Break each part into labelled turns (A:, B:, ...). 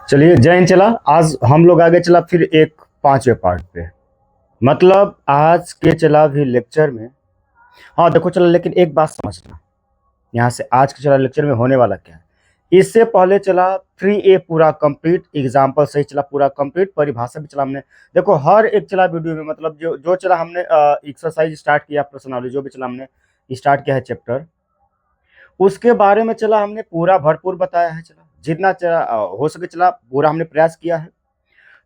A: चलिए जय हिंद। चला आज हम लोग आगे चला फिर एक पांचवें पार्ट पे। मतलब आज के चला भी लेक्चर में। हाँ देखो चला, लेकिन एक बात समझना यहाँ से, आज के चला लेक्चर में होने वाला क्या है। इससे पहले चला 3A पूरा कंप्लीट, एग्जाम्पल सही चला पूरा कंप्लीट, परिभाषा भी चला हमने। देखो हर एक चला वीडियो में, मतलब जो जो चला हमने एक्सरसाइज स्टार्ट किया, पर्सनॉलिटी जो भी चला हमने स्टार्ट किया है चैप्टर, उसके बारे में चला हमने पूरा भरपूर बताया है। चला जितना चला हो सके चला पूरा हमने प्रयास किया है।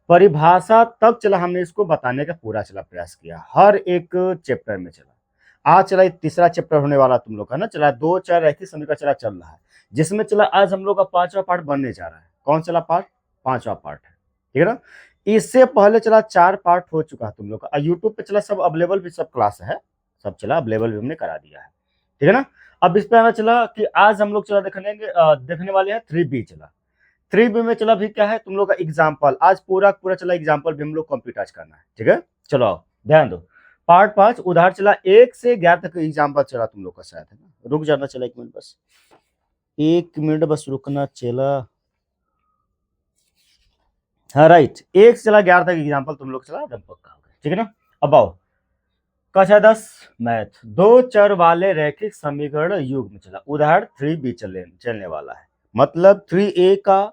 A: परिभाषा तक चला हमने इसको बताने का पूरा चला प्रयास किया हर एक चैप्टर में। चला आज चला तीसरा चैप्टर होने वाला तुम लोग का ना। चला 2 4 रैखिक समीकरण चला चल रहा है, जिसमें चला आज हम लोग का पांचवा पार्ट बनने जा रहा है। कौन चला पार्ट? पांचवा पार्ट है, ठीक है ना। इससे पहले चला 4 पार्ट हो चुका है तुम लोग का। यूट्यूब पे चला सब अवेलेबल भी, सब क्लास है, सब चला अवेलेबल भी हमने करा दिया है, ठीक है ना। अब इस पे आना चला कि आज हम लोग चला देखने वाले हैं 3B। चला 3B में चला भी क्या है तुम लोग का एग्जाम्पल, आज पूरा पूरा चला एग्जाम्पल भी हम लोग कंप्लीट आज करना है, ठीक है। चलो आओ ध्यान दो। पार्ट 5 उदाहरण चला 1 से 11 तक एग्जाम्पल चला तुम लोग का, शायद है ना। रुक जाना चला 1 मिनट बस, 1 मिनट बस रुकना चला। हाँ राइट, 1 से चला 11 तक एग्जाम्पल तुम लोग चला एकदम पक्का हो गया, ठीक है ना। अब आओ कक्षा 10 मैथ, 2 चर वाले रैखिक समीकरण युग में चला उदाहरण 3B चलने वाला है। मतलब 3A का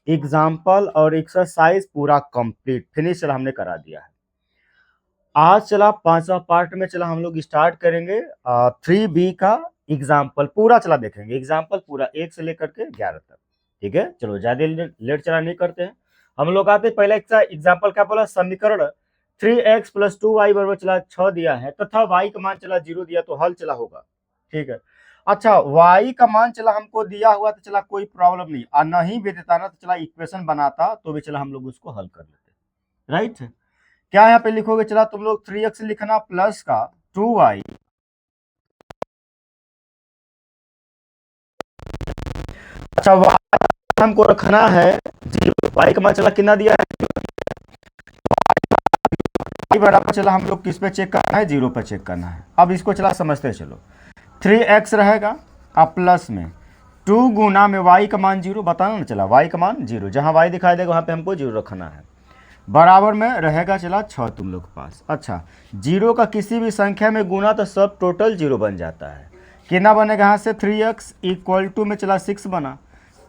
A: एग्जाम्पल और एक्सरसाइज पूरा कंप्लीट फिनिश चला हमने करा दिया है। आज चला पांचवा पार्ट में चला हम लोग स्टार्ट करेंगे 3B का एग्जाम्पल पूरा चला देखेंगे, एग्जाम्पल पूरा 1 से लेकर के 11 तक, ठीक है। चलो ज्यादा लेट चला नहीं करते हैं, हम लोग आते पहला एग्जाम्पल क्या बोला, समीकरण 3x + 2y बराबर चला 6 दिया है तथा y का मान चला 0 दिया, तो हल चला होगा, ठीक है। अच्छा y का मान चला हमको दिया हुआ तो चला कोई प्रॉब्लम नहीं, और नहीं भी देता ना तो चला इक्वेशन बनाता तो भी चला हम लोग उसको हल कर लेते, राइट। क्या यहाँ पे लिखोगे चला तुम लोग 3x लिखना प्लस का 2y, अच्छा y हमको रखना है 0, y का मान चला कितना दिया है, y बराबर चला हम लोग किस पे चेक करना है, 0 पे चेक करना है। अब इसको चला समझते चलो, 3x रहेगा अब प्लस में 2 गुना में y का मान 0, बताना ना चला y का मान 0, जहां y दिखाई देगा वहां पे हमको 0 रखना है, बराबर में रहेगा चला 6 तुम लोग के पास। अच्छा 0 का किसी भी संख्या में गुना तो सब टोटल 0 बन जाता है। कितना बनेगा यहाँ से 3x = में चला 6 बना,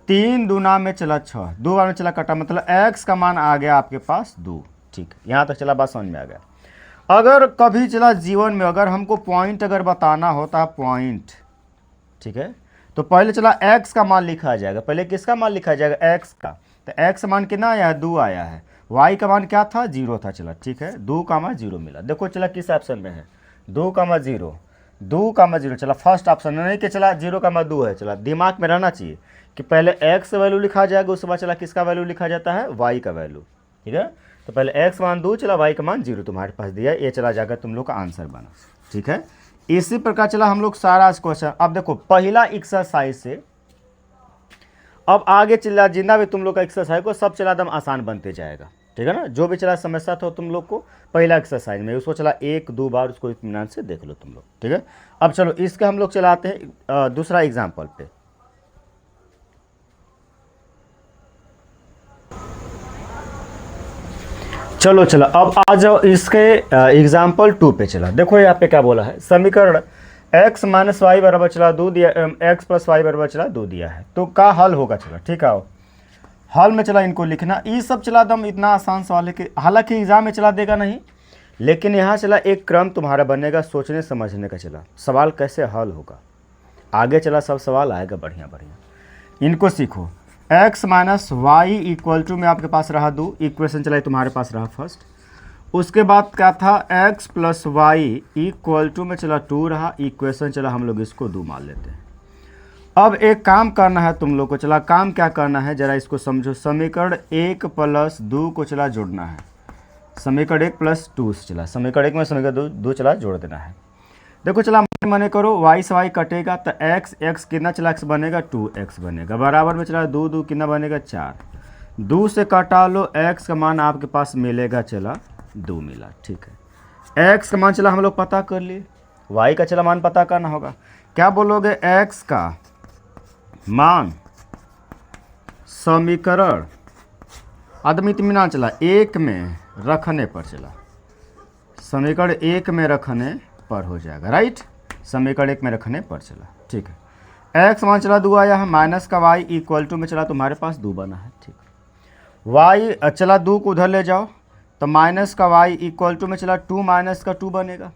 A: 3 दूना में चला 6, 2 बार में चला कटा, मतलब x का मान आ गया आपके पास 2, ठीक। यहाँ तक चला बात समझ में आ गया। अगर कभी चला जीवन में अगर हमको पॉइंट अगर बताना होता पॉइंट, ठीक है, तो पहले चला x का मान लिखा जाएगा। पहले किसका मान लिखा जाएगा, x का। तो x मान कितना आया है, 2 आया है। y का मान क्या था, 0 था। चला ठीक है, 2 का मान 0 मिला। देखो चला किस ऑप्शन में है, 2 का मान 0, 2 का मान 0। चला फर्स्ट ऑप्शन में, नहीं कि चला 0 का मान 2 है। चला दिमाग में रहना चाहिए कि पहले x वैल्यू लिखा जाएगा, उसके बाद चला किसका वैल्यू लिखा जाता है, y का वैल्यू, ठीक है। तो पहले x मान 2, चला y का मान 0 तुम्हारे पास दिया, ये चला जाकर तुम लोग का आंसर बना, ठीक है। इसी प्रकार चला हम लोग सारा क्वेश्चन। अब देखो पहला एक्सरसाइज से अब आगे चला जितना भी तुम लोग का एक्सरसाइज को सब चला एकदम आसान बनते जाएगा, ठीक है ना। जो भी चला समस्या था तुम लोग को पहला एक्सरसाइज में, उसको चला 1-2 बार उसको इत्मीनान से देख लो तुम लोग, ठीक है। अब चलो इसके हम लोग चलाते हैं दूसरा एग्जाम्पल पे। चलो चला अब आ जाओ इसके एग्जाम्पल 2 पे। चला देखो यहाँ पे क्या बोला है, समीकरण x - y बराबर चला 2 दिया, x + y बराबर चला 2 दिया है, तो का हल होगा। चला ठीक है, हल में चला इनको लिखना। ये सब चला दम इतना आसान सवाल है कि हालांकि एग्जाम में चला देगा नहीं, लेकिन यहाँ चला एक क्रम तुम्हारा बनेगा सोचने समझने का। चला सवाल कैसे हल होगा, आगे चला सब सवाल आएगा बढ़िया बढ़िया, इनको सीखो। x - y = में आपके पास रहा 2, इक्वेशन चला तुम्हारे पास रहा फर्स्ट। उसके बाद क्या था, x + y = में चला 2 रहा, इक्वेशन चला हम लोग इसको 2 मान लेते हैं। अब एक काम करना है तुम लोग को। चला काम क्या करना है जरा इसको समझो, समीकरण 1 + 2 को चला जोड़ना है। समीकरण 1 + 2 से चला समीकरण 1 में समीकरण 2 चला जोड़ देना है। देखो चला मने करो y से y कटेगा तो x कितना चला x बनेगा 2x बनेगा, बराबर में चला 2 2 कितना बनेगा 4, 2 से कटा लो, x का मान आपके पास मिलेगा चला 2 मिला, ठीक है। x का मान चला हम लोग पता कर लिए, y का चला मान पता करना होगा। क्या बोलोगे, x का मान समीकरण अदम इत्मीनान चला, एक में रखने पर चला, समीकरण एक में रखने पर हो जाएगा, राइट। समीकरण एक में रखने पर चला, ठीक है। एक्स मान चला 2 आया है, माइनस का वाई इक्वल टू में चला तुम्हारे पास 2 बना है, ठीक। वाई चला 2 को उधर ले जाओ तो माइनस का वाई इक्वल टू में चला 2 माइनस का 2 बनेगा।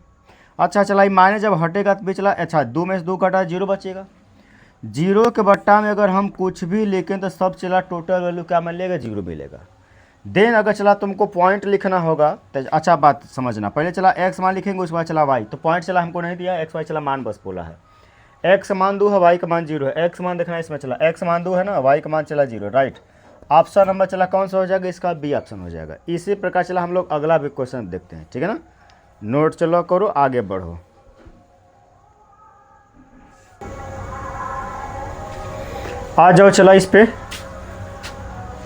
A: अच्छा चला ये माइनस जब हटेगा तो भी चला, अच्छा 2 में से 2 कटा 0 बचेगा। 0 के बट्टा में अगर हम कुछ भी लिखें तो सब चला टोटल वैल्यू क्या मिलेगा, 0 मिलेगा। देन अगर चला तुमको पॉइंट लिखना होगा तो अच्छा बात समझना, पहले चला एक्स मान लिखेंगे उसके बाद चला वाई, तो पॉइंट चला हमको नहीं दिया, एक्स वाई चला मान बस बोला है। एक्स मान 2 है, वाई का मान 0 है, एक्स मान देखना इसमें चला एक्स मान 2 है ना, वाई का मान चला 0, राइट। ऑप्शन नंबर चला कौन सा हो जाएगा, इसका बी ऑप्शन हो जाएगा। इसी प्रकार चला हम लोग अगला भी क्वेश्चन देखते हैं, ठीक है ना। नोट चलो करो, आगे बढ़ो। आ जाओ चला इस पे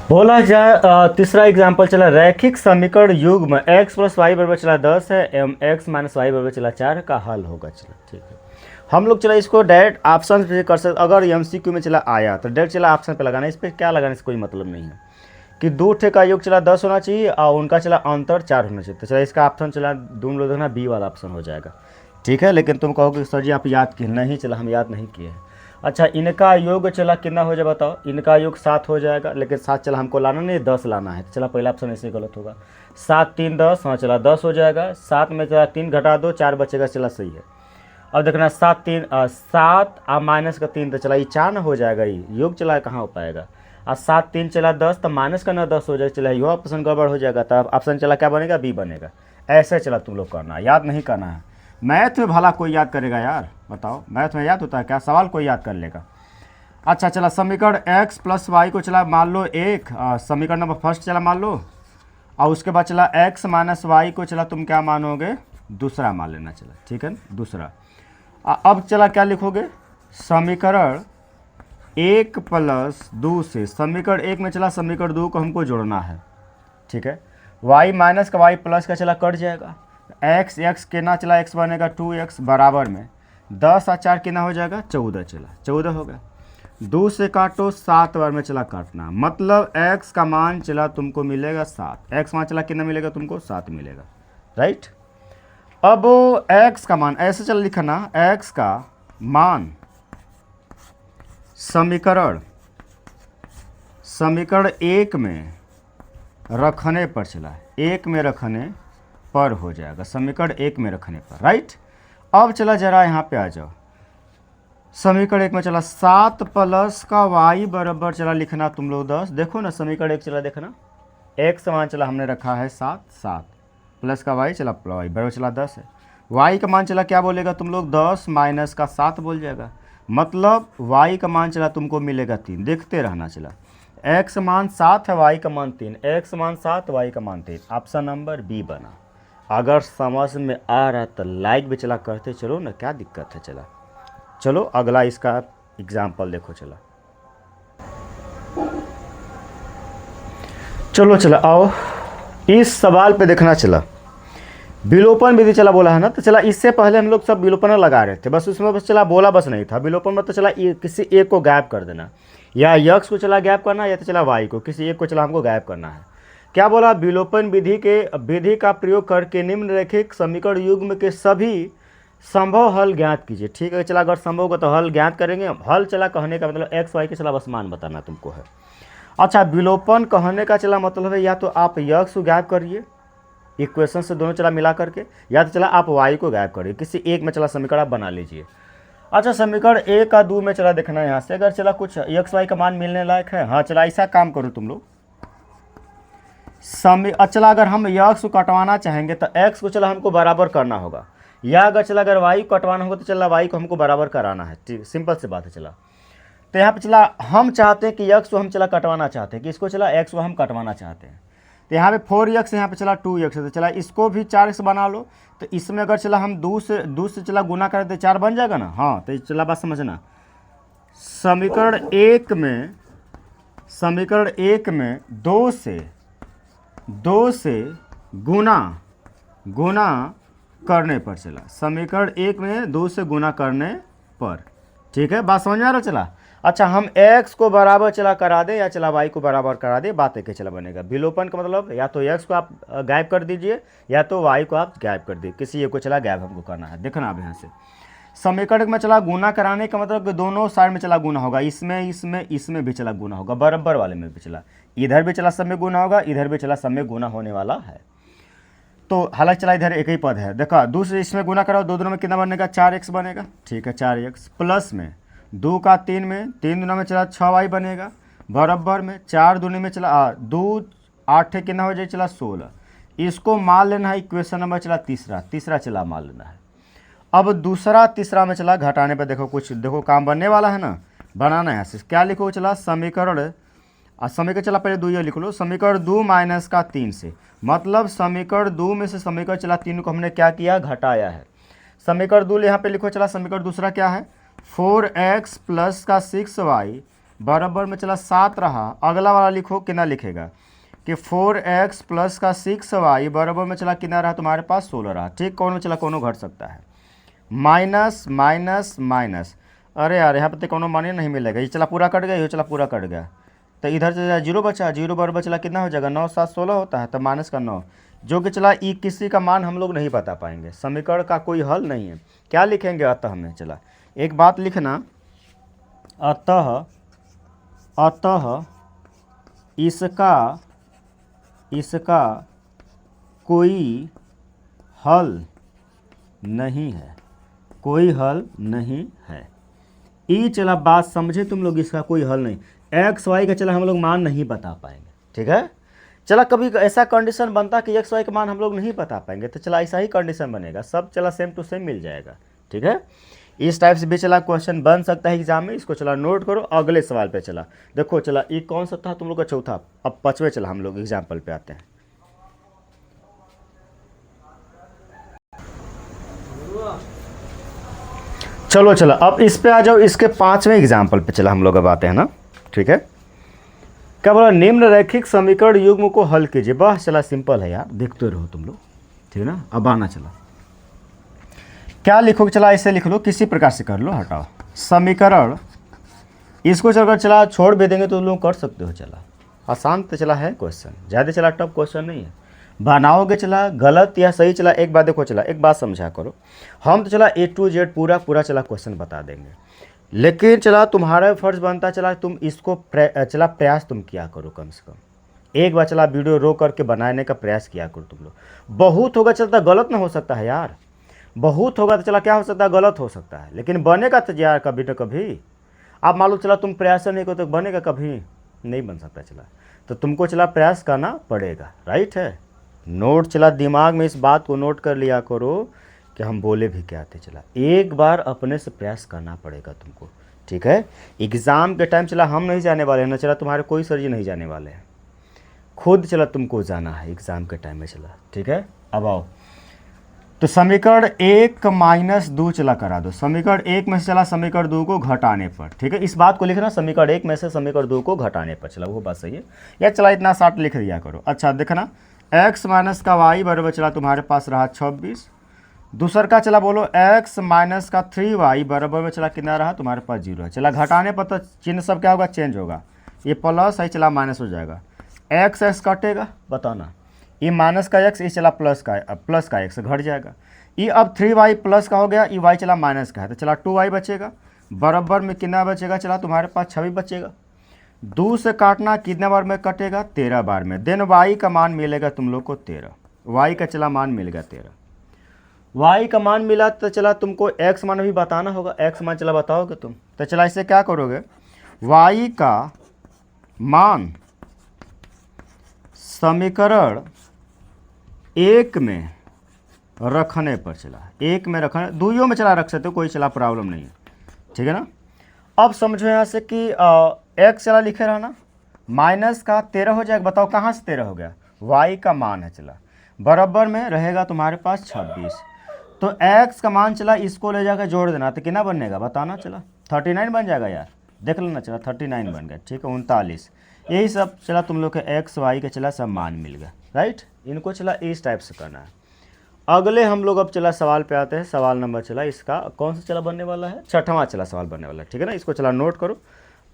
A: बोला जाए तीसरा एग्जाम्पल चला, रैखिक समीकरण युग्म x प्लस वाई बराबर चला 10 है एवं x माइनस वाई बराबर चला 4 का हल होगा, चला ठीक है। हम लोग चला इसको डायरेक्ट ऑप्शन पे कर सकते, अगर MCQ में चला आया तो डायरेक्ट चला ऑप्शन पे लगाना, इस पर क्या लगाने से कोई मतलब नहीं है कि 2 ठे का योग चला 10 होना चाहिए और उनका चला अंतर 4 होना चाहिए, तो चला इसका ऑप्शन चला दोनों लोग देखना बी वाला ऑप्शन हो जाएगा, ठीक है। लेकिन तुम कहोगे सर जी आप याद किए, नहीं चला हम याद नहीं किए हैं। अच्छा इनका योग चला कितना हो जाए बताओ, इनका योग 7 हो जाएगा, लेकिन 7 चला हमको लाना नहीं 10 लाना है, तो चला पहला ऑप्शन ऐसे गलत होगा। 7 3 10, हाँ चला 10 हो जाएगा, 7 में चला 3 घटा दो 4 बचेगा, चला सही है। अब देखना 7 3 7 और माइनस का 3 तो चला ये 4 ना हो जाएगा, ये योग चला कहाँ हो पाएगा। और 7 3 चला 10 तो माइनस का ना 10 हो जाएगा, चला यह ऑप्शन गड़बड़ हो जाएगा, तब ऑप्शन चला क्या बनेगा, बी बनेगा। ऐसे चला तुम लोग करना, याद नहीं करना है। मैथ में भला कोई याद करेगा यार, बताओ मैथ में याद होता है क्या, सवाल कोई याद कर लेगा। अच्छा चला समीकरण x प्लस वाई को चला मान लो एक, समीकरण नंबर फर्स्ट चला मान लो, और उसके बाद चला x माइनस वाई को चला तुम क्या मानोगे, दूसरा मान लेना, चला ठीक है दूसरा। अब चला क्या लिखोगे, समीकरण 1 प्लस 2 से समीकरण 1 में चला समीकरण 2 को हमको जोड़ना है, ठीक है। y माइनस का y प्लस का चला कट जाएगा, x x के ना चला x बनेगा 2x बराबर में 10 और 4 कितना हो जाएगा 14, चला 14 हो गया। 2 से काटो 7 बार में चला काटना, मतलब x का मान चला तुमको मिलेगा 7, x मान चला कितना मिलेगा तुमको 7 मिलेगा, राइट। अब x का मान ऐसे चला लिखना, x का मान समीकरण 1 में रखने पर चला 1 में रखने पर हो जाएगा, समीकरण 1 में रखने पर, राइट। अब चला जरा यहाँ पे आ जाओ, समीकरण 1 में चला 7 प्लस का y बराबर चला लिखना तुम लोग 10, देखो ना समीकरण 1 चला देखना, x का मान चला हमने रखा है 7, 7 प्लस का y चला y बराबर चला 10 है, y का मान चला क्या बोलेगा तुम लोग 10 माइनस का 7 बोल जाएगा, मतलब y का मान चला तुमको मिलेगा 3, देखते रहना चला। x मान 7 है, y का मान 3, x मान 7 y का मान 3, ऑप्शन नंबर बी बना। अगर समझ में आ रहा है तो लाइक भी चला करते चलो ना, क्या दिक्कत है। चला चलो अगला इसका एग्जाम्पल देखो, चला चलो चला आओ इस सवाल पे देखना। चला विलोपन विधि चला बोला है ना, तो चला इससे पहले हम लोग सब विलोपन लगा रहे थे, बस उसमें बस चला बोला बस नहीं था। विलोपन में तो चला किसी एक को गायब कर देना, या यक्स को चला गायब करना, या तो चला वाई को, किसी एक को चला हमको गायब करना है। क्या बोला, विलोपन विधि का प्रयोग करके निम्नलिखित समीकरण युग्म के सभी संभव हल ज्ञात कीजिए, ठीक है। चला अगर संभव होगा तो हल ज्ञात करेंगे। हल चला कहने का मतलब एक्स वाई के चला बस मान बताना तुमको है। अच्छा विलोपन कहने का चला मतलब है या तो आप यक्स को गायब करिए इक्वेशन से दोनों चला मिला करके, या तो चला आप वाई को गायब करिए, किसी एक में चला समीकरण आप बना लीजिए। अच्छा समीकरण 1 और 2 में चला देखना यहाँ से, अगर चला कुछ एक्स वाई का मान मिलने लायक है, हाँ चला ऐसा काम करो तुम लोग चला अगर हम यक्स को कटवाना चाहेंगे तो एक्स को चला हमको बराबर करना होगा, या अगर चला अगर वाई को कटवाना होगा तो चला वाई को हमको बराबर कराना है, ठीक सिंपल सी बात है। चला तो यहाँ पे चला हम चाहते हैं कि एक्स को हम चला कटवाना चाहते हैं, कि इसको चला एक्स को हम कटवाना चाहते हैं, तो यहाँ पे 4x यहाँ पे चला 2x है, तो चला इसको भी 4x बना लो। तो इसमें अगर चला हम 2 से चला गुना करें तो 4 बन जाएगा ना, हाँ तो चला बात समझना। समीकरण 1 में 2 से गुना करने पर चला, समीकरण 1 में 2 से गुना करने पर, ठीक है बात समझ में आ रहा। चला अच्छा, हम x को बराबर चला करा दे या चला y को बराबर करा दे, बात एक चला बनेगा। विलोपन का मतलब या तो x को आप गायब कर दीजिए या तो y को आप गायब कर दीजिए, किसी एक को चला गायब हमको करना है। देखना अब यहाँ से समीकरण में चला गुना कराने का मतलब कि दोनों साइड में चला गुना होगा, इसमें भी चला गुना होगा, बराबर वाले में भी चला, इधर भी चला सब में गुना होगा, इधर भी चला सब में गुना होने वाला है। तो हालांकि चला इधर एक ही पद है, देखा दूसरे इसमें गुना कराओ, दोनों में कितना बनेगा 4x बनेगा, ठीक है 4x प्लस में 2 का 3 में 3 दूना में चला 6y बनेगा, बराबर में 4 दूनी में चला 2 8 कितना हो जाए चला 16। इसको मान लेना है इक्वेशन नंबर चला तीसरा चला मान लेना है। अब दूसरा तीसरा में चला घटाने पर देखो कुछ देखो काम बनने वाला है ना, बनाना है ऐसे क्या लिखो चला समीकरण समीकरण चला पहले 2 ये लिख लो, समीकरण 2 माइनस का 3 से, मतलब समीकरण 2 में से समीकरण चला 3 को हमने क्या किया घटाया है। समीकरण 2 यहाँ पे लिखो चला, समीकरण दूसरा क्या है 4x प्लस का 6y बराबर में चला 7 रहा। अगला वाला लिखो कितना लिखेगा कि 4x प्लस का 6y बराबर में चला कितना रहा तुम्हारे पास 16 रहा। ठीक, कौन में चला कौन घट सकता है, माइनस माइनस माइनस, अरे यार यहाँ पे तो कोनो माने नहीं मिलेगा, ये चला पूरा कट गया, ये चला पूरा कट गया, तो इधर से 0 बचा, 0 बराबर चला कितना हो जाएगा 9 7 16 होता है, तो माइनस का 9, जो कि चला ई किसी का मान हम लोग नहीं बता पाएंगे, समीकरण का कोई हल नहीं है। क्या लिखेंगे अतः में, चला एक बात लिखना, अतः इसका कोई हल नहीं है, कोई हल नहीं है। ई चला बात समझे तुम लोग, इसका कोई हल नहीं, एक्स वाई का चला हम लोग मान नहीं बता पाएंगे। ठीक है, चला कभी ऐसा कंडीशन बनता कि एक्स वाई का मान हम लोग नहीं बता पाएंगे, तो चला ऐसा ही कंडीशन बनेगा, सब चला सेम टू सेम मिल जाएगा। ठीक है, इस टाइप से भी चला क्वेश्चन बन सकता है एग्जाम में, इसको चला नोट करो। अगले सवाल पे चला देखो, चला ये कौन सा था तुम लोग का चौथा, अब 5वें चला हम लोग एग्जाम्पल पे आते हैं। चलो चला अब इस पे आ जाओ, इसके 5वें एग्जाम्पल पे चला हम लोग अब आते हैं ना। ठीक है, क्या बोला, निम्न रैखिक समीकरण युग्म को हल कीजिए। बस चला सिंपल है यार, देखते रहो तुम लोग, ठीक है ना। अब आना चला क्या लिखोगे, चला ऐसे लिख लो, किसी प्रकार से कर लो, हटाओ समीकरण, इसको चलकर चला छोड़ भी देंगे तो तुम लोग कर सकते हो। चला आसान तो चला है क्वेश्चन, ज़्यादा चला टफ क्वेश्चन नहीं है, बनाओगे चला गलत या सही चला एक बात देखो, चला एक बात समझा करो, हम तो चला A to Z पूरा चला क्वेश्चन बता देंगे, लेकिन चला तुम्हारा फर्ज बनता चला तुम इसको चला प्रयास तुम किया करो, कम से कम एक बार चला वीडियो रोक करके बनाने का प्रयास किया करो तुम लोग। बहुत होगा चलता गलत ना हो सकता है यार, बहुत होगा तो चला क्या हो सकता है गलत हो सकता है, लेकिन बनेगा तो यार कभी ना कभी। आप मान लो चला तुम प्रयास नहीं करो तो बनेगा, कभी नहीं बन सकता चला, तो तुमको चला प्रयास करना पड़ेगा, राइट है। नोट चला दिमाग में इस बात को नोट कर लिया करो कि हम बोले भी क्या थे, चला एक बार अपने से प्रयास करना पड़ेगा तुमको। ठीक है, एग्ज़ाम के टाइम चला हम नहीं जाने वाले हैं ना, चला तुम्हारे कोई सर जी नहीं जाने वाले हैं, खुद चला तुमको जाना है एग्ज़ाम के टाइम में चला। ठीक है, अब आओ तो समीकरण 1 माइनस 2 चला करा दो, समीकरण 1 में से चला समीकरण 2 को घटाने पर। ठीक है, इस बात को लिखना, समीकरण 1 में से समीकरण 2 को घटाने पर, चला वो बात सही है या चला इतना शार्ट लिख दिया करो। अच्छा देखना, x माइनस का y बराबर चला तुम्हारे पास रहा 26, दूसर का चला बोलो x माइनस का 3y बराबर में चला कितना रहा तुम्हारे पास 0 है। चला घटाने पर तो चिन्ह सब क्या होगा चेंज होगा, ये प्लस है चला माइनस हो जाएगा, x कटेगा बताना, ये माइनस का x, ये चला प्लस का x घट जाएगा, ये अब 3y प्लस का हो गया, ये y चला माइनस का है, तो चला 2y बचेगा, बराबर में कितना बचेगा चला तुम्हारे पास 26 बचेगा। 2 से काटना कितने बार में कटेगा 13 बार में, देन y का मान मिलेगा तुम लोग को 13, y का चला मान मिलेगा 13, y का मान मिला तो चला तुमको x मान भी बताना होगा, x मान चला बताओगे तुम, तो चला इसे क्या करोगे, y का मान समीकरण 1 में रखने पर, चला 1 में रखने, दुइयों में चला रख सकते हो, कोई चला प्रॉब्लम नहीं है। ठीक है ना, अब समझो यहाँ से कि x चला लिखे रहा ना, माइनस का 13 हो जाएगा, बताओ कहाँ से 13 हो गया, y का मान है चला, बराबर में रहेगा तुम्हारे पास 26, तो x का मान चला इसको ले जाकर जोड़ देना, तो कितना बनेगा बताना, चला 39 बन जाएगा यार, देख लेना चला 39 बन गया। ठीक है, 39, यही सब चला तुम लोग के x y के चला सब मान मिल गया, राइट। इनको चला इस टाइप से करना है। अगले हम लोग अब चला सवाल पे आते हैं, सवाल नंबर चला इसका कौन सा चला बनने वाला है, 6वां चला सवाल बनने वाला है। ठीक है ना, इसको चला नोट करो,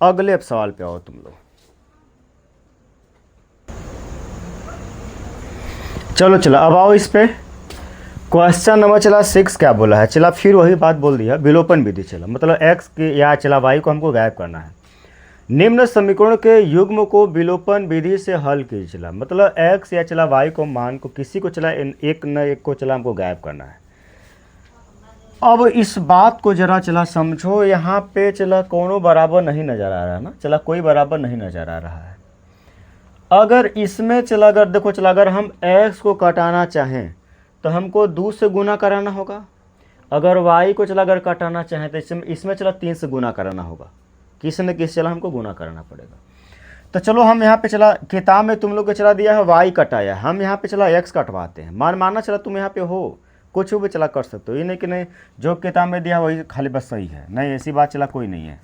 A: अगले सवाल पे आओ तुम लोग। चलो चलो अब आओ इस पे। क्वेश्चन नंबर चला 6 क्या बोला है, चला फिर वही बात बोल दिया, विलोपन विधि। चला मतलब x के या चला y को हमको गायब करना है। निम्न समीकरण के युग्म को विलोपन विधि से हल कीजिए। चला मतलब x या चला y को मान को किसी को चला एक न एक को चला हमको गायब करना है। अब इस बात को जरा चला समझो, यहाँ पे चला कोनो बराबर नहीं नजर आ रहा है ना, चला कोई बराबर नहीं नजर आ रहा है। अगर इसमें चला अगर देखो चला अगर हम x को कटाना चाहें तो हमको 2 से गुना कराना होगा। अगर y को चला अगर कटाना चाहें तो इसमें चला 3 से गुना कराना होगा। किसी न किसी चला हमको गुना कराना पड़ेगा। तो चलो हम यहाँ पे चला किताब में तुम लोग को चला दिया है y कटाया, हम यहाँ पे चला x कटवाते हैं। माना चला तुम यहाँ पे हो, कुछ भी चला कर सकते हो, ये नहीं कि नहीं जो किताब में दिया वही खाली बस सही है, नहीं ऐसी बात चला कोई नहीं है।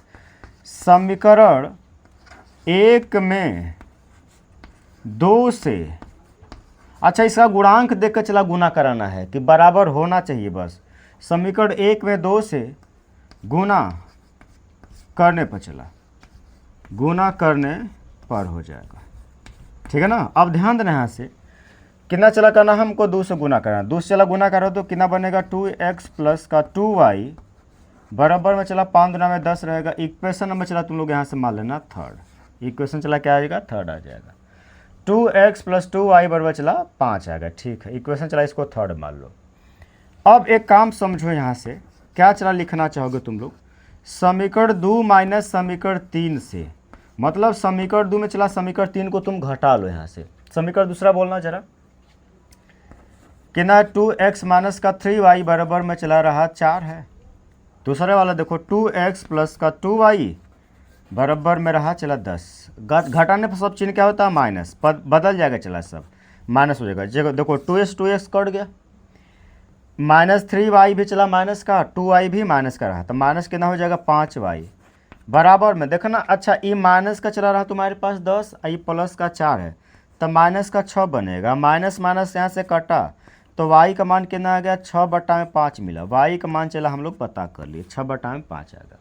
A: समीकरण 1 में 2 से अच्छा इसका गुणांक देखकर चला गुना कराना है कि बराबर होना चाहिए बस। समीकरण 1 में 2 से गुना करने पर चला गुना करने पर हो जाएगा, ठीक है ना। अब ध्यान देना यहाँ से कितना चला करना हमको 2 से गुना करना, 2 से चला गुना करो तो कितना बनेगा 2x प्लस का 2y बराबर में चला 5 दुना में 10 रहेगा। इक्वेशन नंबर चला तुम लोग यहाँ से मान लेना थर्ड, इक्वेशन चला क्या आ जाएगा थर्ड आ जाएगा। 2x प्लस 2y बराबर चला 5 आएगा, ठीक है। इक्वेशन चला इसको थर्ड मान लो। अब एक काम समझो यहाँ से क्या चला लिखना चाहोगे तुम लोग, समीकरण 2 माइनस समीकरण 3 से, मतलब समीकरण 2 में चला समीकरण 3 को तुम घटा लो यहाँ से। समीकरण दूसरा बोलना जरा कितना 2x माइनस का 3y बराबर में चला रहा 4 है। दूसरे वाला देखो 2x प्लस का 2y बराबर में रहा चला 10। घटाने पर सब चिन्ह क्या होता है माइनस, बदल जाएगा चला सब माइनस हो जाएगा। देखो 2x कट गया, माइनस 3y भी चला माइनस का, 2y भी माइनस का रहा तो माइनस कितना हो जाएगा 5y बराबर में देखना। अच्छा ये माइनस का चला रहा तुम्हारे पास 10, ये प्लस का 4 है तो माइनस का 6 बनेगा। माइनस माइनस यहाँ से कटा तो y का मान कितना आ गया 6/5 मिला। y का मान चला हम लोग पता कर लिए 6/5 आएगा,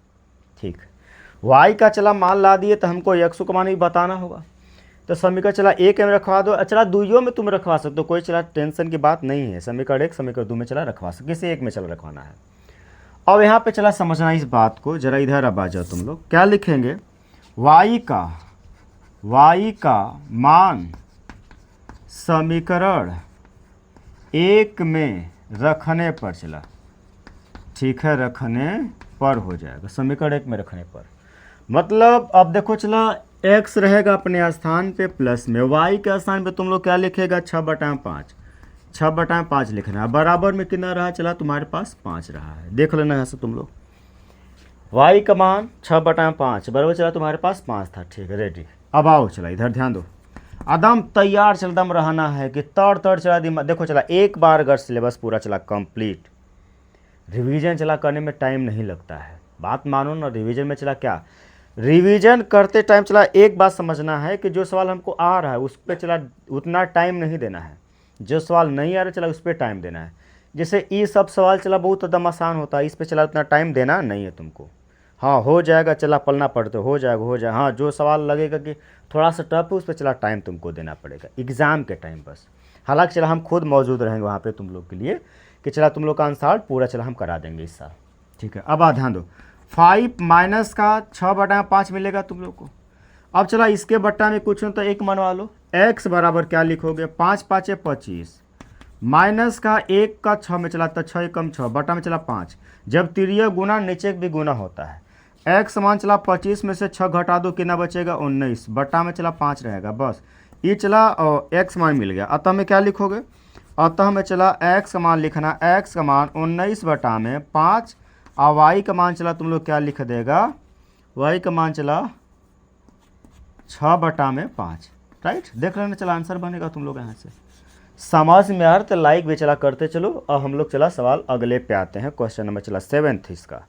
A: ठीक। y का चला मान ला दिए तो हमको x का मान भी बताना होगा। तो समीकरण चला 1 में रखवा दो, चला दुइयों में तुम रखवा सकते हो, कोई चला टेंशन की बात नहीं है। समीकरण 1 समीकरण 2 में चला रखवा सकते, किसी एक में चला रखवाना है। अब यहाँ पे चला समझना इस बात को जरा, इधर अब आ जाओ तुम लोग। क्या लिखेंगे y का मान समीकरण 1 में रखने पर चला, ठीक है, रखने पर हो जाएगा। समीकरण 1 में रखने पर मतलब अब देखो चला x रहेगा अपने स्थान पे प्लस में, y के स्थान पे तुम लोग क्या लिखेगा 6/5, 6/5 लिखना है। बराबर में कितना रहा चला तुम्हारे पास 5 रहा है, देख लेना यहाँ से तुम लोग। y का मान 6/5 बराबर चला तुम्हारे पास 5 था, ठीक है रेडी। अब आओ चला इधर ध्यान दो, एकदम तैयार चल दम रहना है कि तड़ चला दिमाग। देखो चला एक बार अगर सिलेबस पूरा चला कंप्लीट, रिवीजन चला करने में टाइम नहीं लगता है, बात मानो ना। रिवीजन में चला क्या, रिवीजन करते टाइम चला एक बात समझना है कि जो सवाल हमको आ रहा है उस पर चला उतना टाइम नहीं देना है, जो सवाल नहीं आ रहा चला उस पर टाइम देना है। जैसे ये सब सवाल चला बहुत एकदम आसान होता है, इस पर चला उतना टाइम देना नहीं है तुमको। हाँ हो जाएगा चला पलना पड़ते हो जाएगा। हाँ जो सवाल लगेगा कि थोड़ा सा टफ है उस पर चला टाइम तुमको देना पड़ेगा एग्ज़ाम के टाइम बस। हालांकि चला हम खुद मौजूद रहेंगे वहाँ पे तुम लोग के लिए कि चला तुम लोग का आंसर पूरा चला हम करा देंगे इस साल, ठीक है। अब ध्यान दो 5 माइनस का 6/5 मिलेगा तुम लोग को। अब चला इसके बट्टा में कुछ हो तो एक मनवा लो, x बराबर क्या लिखोगे 5 5 25 माइनस का 1 का 6 में चला तो 6 कम 6 बटा में चला 5। जब तिरिया गुना नीचे भी गुना होता है, x मान चला 25 में से 6 घटा दो कितना बचेगा 19 बटा में चला 5 रहेगा बस। ये चला और x मान मिल गया, अतः में क्या लिखोगे, अतः में चला x का मान लिखना, x का मान 19 बटा में 5 और y का मान चला तुम लोग क्या लिख देगा, y का मान चला 6 बटा में 5, राइट। देख लेना चला आंसर बनेगा तुम लोग यहाँ से। समझ में आ रहा तो लाइक भी चला करते चलो। अब हम लोग चला सवाल अगले पे आते हैं, क्वेश्चन नंबर चला 7 इसका।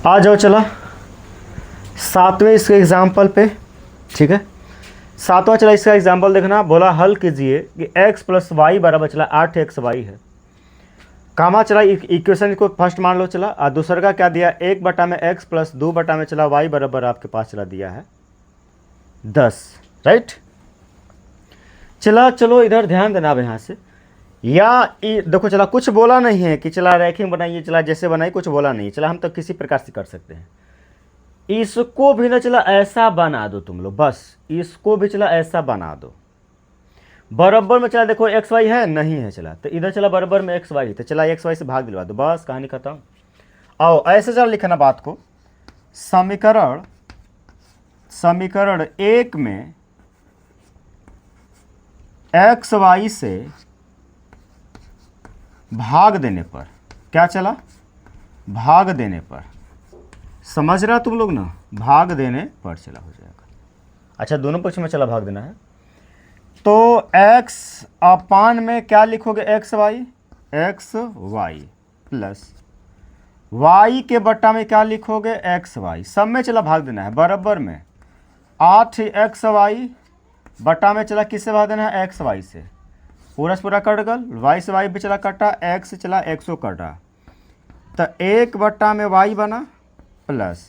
A: आ जाओ चला 7वें इसके एग्जाम्पल पे, ठीक है। 7वां चला इसका एग्जाम्पल देखना, बोला हल कीजिए कि x प्लस वाई बराबर चला 8xy है। कामा चला इक्वेशन को फर्स्ट मान लो चला, और दूसरा का क्या दिया 1/x प्लस 2 में चला y बराबर आपके पास चला दिया है 10, राइट। चला चलो इधर ध्यान देना अब यहाँ से, या देखो चला कुछ बोला नहीं है कि चला रैखिंग बनाइए, चला जैसे बनाइए, कुछ बोला नहीं, चला हम तो किसी प्रकार से कर सकते हैं। इसको भी ना चला ऐसा बना दो तुम लोग, बस इसको भी चला ऐसा बना दो। बराबर में चला देखो एक्स वाई है नहीं है, चला तो इधर चला बराबर में एक्स वाई, तो चला एक्स वाई से भाग दिलवा दो, बस कहानी खत्म। आओ ऐसे चला लिखना बात को, समीकरण 1 में एक्स वाई से भाग देने पर क्या चला, भाग देने पर, समझ रहा तुम लोग ना, भाग देने पर चला हो जाएगा। अच्छा दोनों पक्ष में चला भाग देना है, तो x अपान में क्या लिखोगे एक्स वाई प्लस y के बट्टा में क्या लिखोगे एक्स वाई, सब में चला भाग देना है, बराबर में 8x वाई बट्टा में चला किससे भाग देना है एक्स वाई से, पूरा से पूरा कट गल, y से y भी चला कटा, x चला एक्सो कटा, तो 1 में y बना प्लस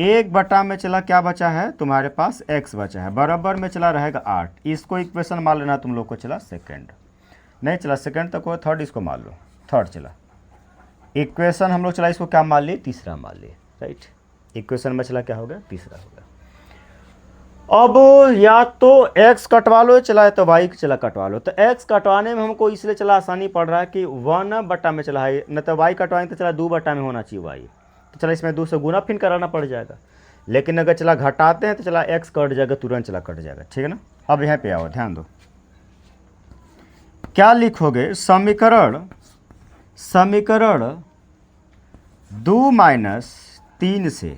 A: 1 में चला क्या बचा है तुम्हारे पास x बचा है, बराबर में चला रहेगा 8। इसको इक्वेशन मान लेना तुम लोग को, चला सेकंड नहीं चला सेकंड तक हो, थर्ड इसको मान लो, थर्ड चला इक्वेशन हम लोग चला इसको क्या मान लिए, तीसरा मान लिए, राइट। इक्वेशन में चला क्या हो गया, तीसरा हो गया। अब या तो x कटवा लो चला है तो y चला कटवा लो, तो x कटवाने में हमको इसलिए चला आसानी पड़ रहा है कि 1 में चला है, न तो y कटवाएंगे तो चला 2 में होना चाहिए y, तो चला इसमें 2 से गुना फिर कराना पड़ जाएगा, लेकिन अगर चला घटाते हैं तो चला x कट जाएगा, तुरंत चला कट जाएगा, ठीक है ना। अब यहाँ पे आओ ध्यान दो, क्या लिखोगे समीकरण 2 - 3 से,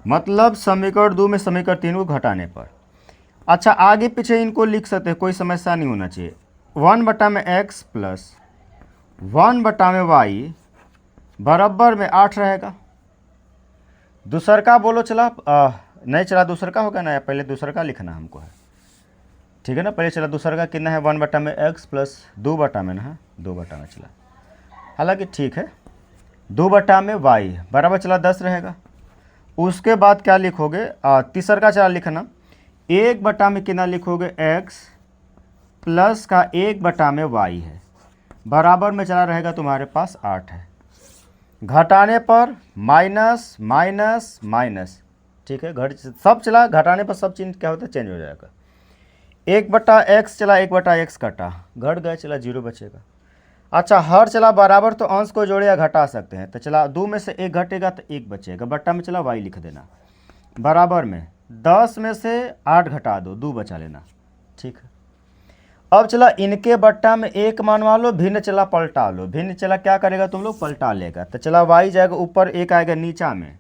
A: मतलब समीकरण 2 में समीकरण 3 को घटाने पर। अच्छा आगे पीछे इनको लिख सकते हैं, कोई समस्या नहीं होना चाहिए। 1 में x प्लस 1 में y बराबर में 8 रहेगा। दूसर का बोलो चला नहीं चला दूसर का होगा ना, पहले दूसर का लिखना हमको है, ठीक है ना। पहले चला दूसर का कितना है 1 में x प्लस 2 में ना है 2 में चला, हालांकि ठीक है 2 में y बराबर चला 10 रहेगा। उसके बाद क्या लिखोगे तीसर का चला लिखना 1 में कितना लिखोगे x प्लस का 1 में y है, बराबर में चला रहेगा तुम्हारे पास 8 है। घटाने पर माइनस माइनस माइनस, ठीक है, घट सब चला घटाने पर सब चीज क्या होता है चेंज हो जाएगा। 1/x चला 1/x कटा, घट गया चला 0 बचेगा। अच्छा हर चला बराबर तो अंश को जोड़े या घटा सकते हैं, तो चला 2 में से 1 घटेगा तो 1 बचेगा, बट्टा में चला y लिख देना, बराबर में 10 में से 8 घटा दो 2 बचा लेना, ठीक है। अब चला इनके बट्टा में 1 मानवा लो, भिन्न चला पलटा लो, भिन्न चला क्या करेगा तुम लोग पलटा लेगा, तो चला y जाएगा ऊपर 1 आएगा नीचा में,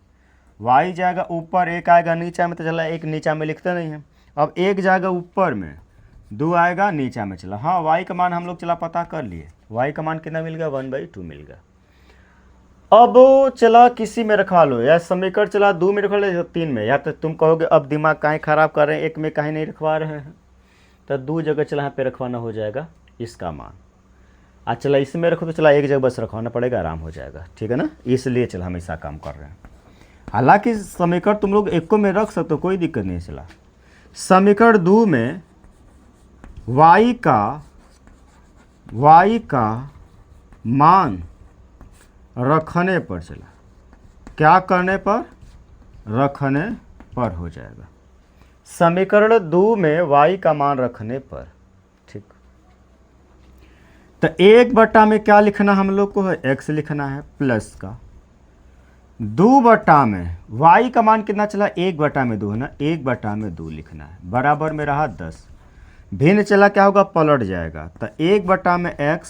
A: y जाएगा ऊपर 1 आएगा नीचा में, तो चला 1 नीचा में लिखते नहीं है। अब 1 जाएगा ऊपर में 2 आएगा नीचा में, चला हाँ y का मान हम लोग चला पता कर लिए, y का मान कितना मिल गया 1/2 मिल गया। अब चला किसी में रखवा लो, या समीकरण चला 2 में रखवा लो 3 में, या तो तुम कहोगे अब दिमाग काहे खराब कर रहे हैं, 1 में काहे नहीं रखवा रहे हैं, तो 2 जगह चला यहाँ पे रखवाना हो जाएगा इसका मान। आज चला इसमें रखो तो चला 1 जगह बस रखवाना पड़ेगा, आराम हो जाएगा, ठीक है ना। इसलिए चला हम ऐसा काम कर रहे हैं। हालांकि समीकरण तुम लोग 1 में रख सकते हो, कोई दिक्कत नहीं। चला समीकरण 2 में y का मान रखने पर, चला क्या करने पर, रखने पर हो जाएगा। समीकरण 2 में y का मान रखने पर, ठीक। तो 1 में क्या लिखना हम लोग को है x लिखना है, प्लस का 2 में y का मान कितना चला 1 में 2 है ना, 1 में 2 लिखना है, बराबर में रहा 10। भिन्न चला क्या होगा पलट जाएगा, तो 1 में x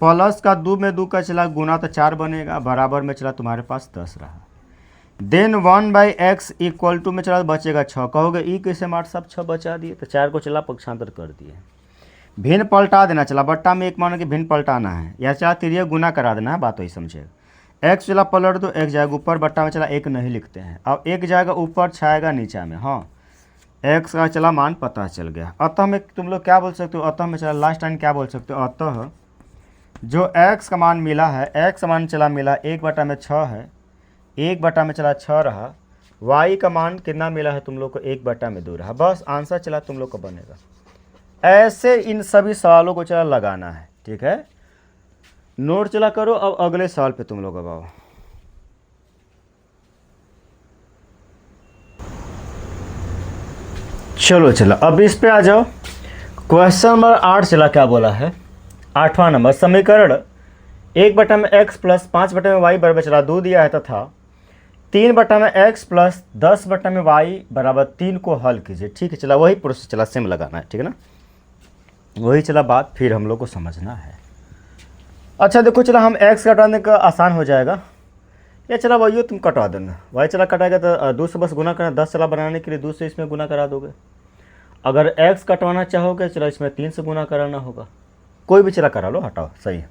A: प्लस का 2 में 2 का चला गुना तो 4 बनेगा, बराबर में चला तुम्हारे पास 10 रहा। देन 1/x इक्वल टू में चला बचेगा 6, कहोगे ई कैसे मार सब 6 बचा दिए, तो 4 को चला पक्षांतर कर दिए। भिन्न पलटा देना, चला बट्टा में 1 मान के भिन्न पलटाना है, या चाहे तिरिया गुना करा देना है, बात वही समझेगा। x चला पलट दो, x जाएगा ऊपर, बट्टा में चला 1 नहीं लिखते हैं, अब 1 जाएगा ऊपर छाएगा नीचा में, हाँ x का चला मान पता चल गया। अतः में तुम लोग क्या बोल सकते हो, अतः में चला लास्ट टाइम क्या बोल सकते हो, अतः जो x का मान मिला है, x का मान चला मिला 1/6 है, 1/में चला 6 रहा। y का मान कितना मिला है तुम लोग को, 1/2 रहा। बस आंसर चला तुम लोग को बनेगा। ऐसे इन सभी सवालों को चला लगाना है, ठीक है। नोट चला करो। अब अगले सवाल पे तुम लोग अब आओ। चलो चलो अब इस पे आ जाओ। क्वेश्चन नंबर 8 चला क्या बोला है, 8वां नंबर, समीकरण 1/x प्लस 5/y बराबर चला 2 दिया है तथा 3/x प्लस 10/y बराबर 3 को हल कीजिए। ठीक है, चला वही प्रोसेस चला सेम लगाना है, ठीक है ना, वही चला बात फिर हम लोग को समझना है। अच्छा देखो चला, हम x कटाने का आसान हो जाएगा, या चला वही तुम कटा देना, y चला कटाएगा तो 2 से बस गुना करना, 10 चला बनाने के लिए 2 से इसमें गुना करा दोगे। अगर x कटवाना चाहोगे चलो इसमें 3 से गुना कराना होगा, कोई भी चला करा लो, हटाओ, सही है।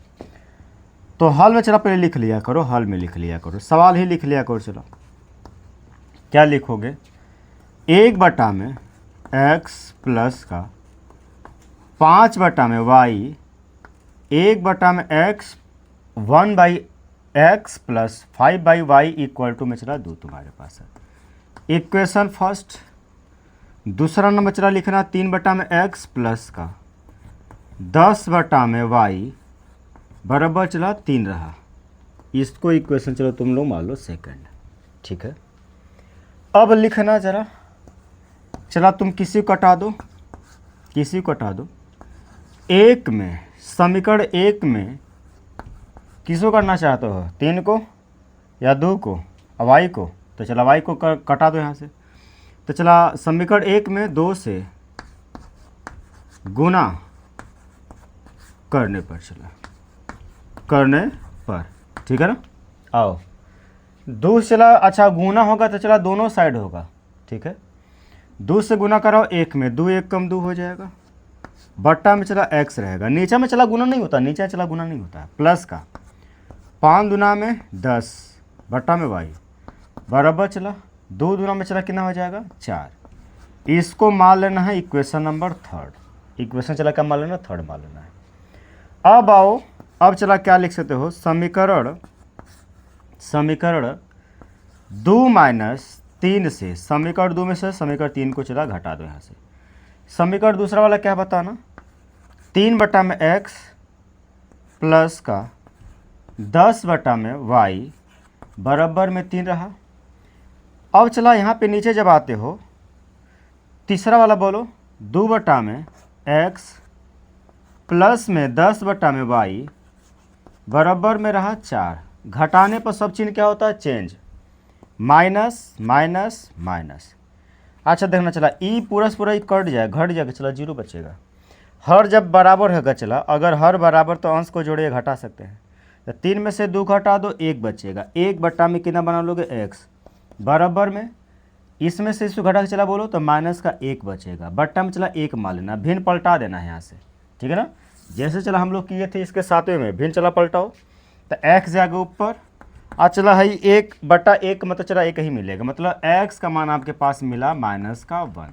A: तो हल में चला पहले लिख लिया करो, हल में लिख लिया करो, सवाल ही लिख लिया करो। चलो क्या लिखोगे, 1/x प्लस का 5/y 1/x 1/x plus 5/y equal to में चला 2 तुम्हारे पास है। Equation first. दूसरा नंबर चला लिखना 3/x प्लस का 10/y बराबर चला 3 रहा। इसको इक्वेशन चलो तुम लोग मान लो सेकंड, ठीक है। अब लिखना जरा, चला तुम किसी को कटा दो, किसी को कटा दो। एक में समीकरण 1 में किसको करना चाहते हो, 3 को या 2 को, y को, तो चला y को कटा दो यहाँ से। तो चला समीकरण 1 में 2 से गुना करने पर, चला करने पर, ठीक है ना। आओ 2 चला, अच्छा गुना होगा तो चला दोनों साइड होगा, ठीक है। 2 से गुना कराओ 1 में, 2 1 कम 2 हो जाएगा, बट्टा में चला x रहेगा। नीचे में चला गुना नहीं होता, नीचे चला गुना नहीं होता है, प्लस का 5 दूना में 10 बट्टा में y बराबर चला 2 दूना में चला कितना हो जाएगा 4। इसको मान लेना है इक्वेशन नंबर 3। इक्वेशन चला क्या मान लेना, 3 मान लेना है। अब आओ, अब चला क्या लिख सकते हो, समीकरण 2 माइनस 3 से, समीकरण 2 में से समीकरण 3 को चला घटा दो यहाँ से। समीकरण दूसरा वाला क्या बताना, 3/x प्लस का 10/y बराबर में 3 रहा। अब चला यहाँ पे नीचे जब आते हो, तीसरा वाला बोलो, 2/x प्लस में 10/y बराबर में रहा 4। घटाने पर सब चिन्ह क्या होता है, चेंज, माइनस माइनस माइनस। अच्छा देखना चला, ई पूरा से पूरा ई कट जाए, घट जाएगा, चला 0 बचेगा। हर जब बराबर होगा चला, अगर हर बराबर तो अंश को जोड़िए घटा सकते हैं। तो 3 में से 2 घटा दो, 1 बचेगा। 1 में कितना बना लोगे, x बराबर में, इसमें से इसको घटा के चला बोलो तो माइनस का 1 बचेगा। बट्टा में चला 1 मान लेना, भिन्न पलटा देना है यहाँ से, ठीक है ना। जैसे चला हम लोग किए थे इसके 7वें में, भिन्न चला पलटाओ तो x जाएगा ऊपर, आज चला है 1/1 मतलब चला 1 ही मिलेगा, मतलब x का मान आपके पास मिला -1।